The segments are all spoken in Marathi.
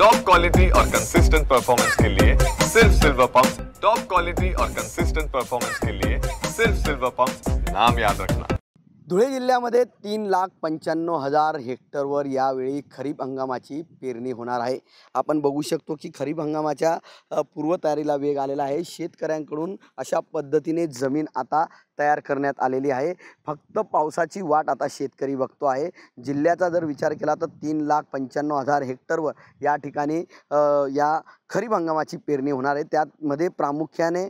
टॉप क्वालिटी और कंसिस्टेंट परफॉर्मेंस के लिए सिर्फ सिल्वर पंप। टॉप क्वालिटी और कंसिस्टेंट परफॉर्मेंस के लिए सिर्फ सिल्वर पंप, नाम याद रखना। धुळे जिल्ह्यामध्ये 3,95,000 हेक्टरवर यावेळी खरीप हंगामाची पेरणी होणार आहे। आपण बघू शकतो की खरीप हंगामाच्या पूर्वतयारीला वेग आलेला आहे। शेतकऱ्यांकडून अशा पद्धतीने जमीन आता तयार करण्यात आलेली आहे। फक्त पावसाची वाट आता शेतकरी बघतो आहे। जिल्ह्याचा जर विचार केला तर 3,95,000 हेक्टरवर या ठिकाणी या खरीप हंगामाची पेरणी होणार आहे। त्यामध्ये प्रामुख्याने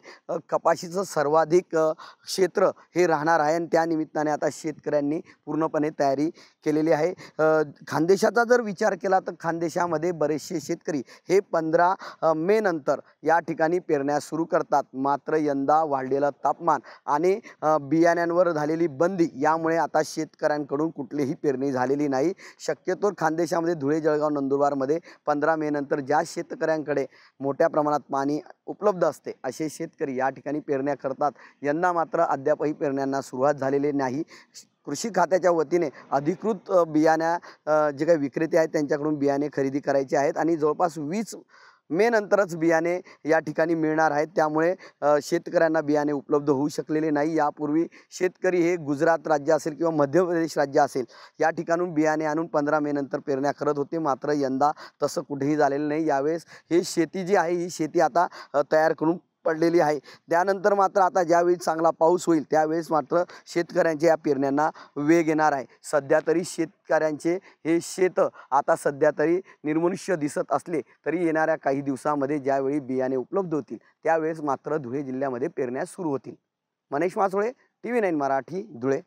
कपाशीचं सर्वाधिक क्षेत्र हे राहणार आहे आणि त्या निमित्ताने आता शेतकऱ्यांनी पूर्णपणे तयारी केलेली आहे। खानदेशाचा जर विचार केला तर खानदेशामध्ये बरेचसे शेतकरी हे 15 मे नंतर या ठिकाणी पेरण्या सुरू करतात। मात्र यंदा वाढलेलं तापमान आणि बियाण्यांवर झालेली बंदी यामुळे आता शेतकऱ्यांकडून कुठलीही पेरणी झालेली नाही। शक्यतो खानदेशामध्ये धुळे, जळगाव, नंदुरबारमध्ये 15 मे नंतर ज्या शेतकऱ्यांकडे मोठ्या प्रमाणात पाणी उपलब्ध असते असे शेतकरी या ठिकाणी पेरण्या करतात। यंदा मात्र अद्यापही पेरण्यांना सुरुवात झालेली नाही। कृषी खात्याच्या वतीने अधिकृत बियाण्या जे काही विक्रेते आहेत त्यांच्याकडून बियाणे खरेदी करायचे आहेत आणि जवळपास 20 मे नंतरच बियाणे या ठिकाणी मिळणार आहेत। त्यामुळे शेतकऱ्यांना बियाणे उपलब्ध होऊ शकलेले नाही। यापूर्वी शेतकरी हे गुजरात राज्य असेल किंवा मध्य प्रदेश राज्य असेल या ठिकाणून बियाणे आणून 15 मे नंतर पेरण्या करत होते। मात्र यंदा तसं कुठेही झालेलं नाही। यावेळेस हे शेती जी आहे ही शेती आता तयार करून पडलेली आहे। त्यानंतर मात्र आता ज्यावेळी चांगला पाऊस होईल त्यावेळेस मात्र शेतकऱ्यांच्या या पेरण्यांना वेग येणार आहे। सध्या तरी शेतकऱ्यांचे हे शेत आता सध्या तरी निर्मनुष्य दिसत असले तरी येणाऱ्या काही दिवसांमध्ये ज्यावेळी बियाणे उपलब्ध होतील त्यावेळेस मात्र धुळे जिल्ह्यामध्ये पेरण्या सुरू होतील। मनीष मासोळे, TV9 मराठी, धुळे।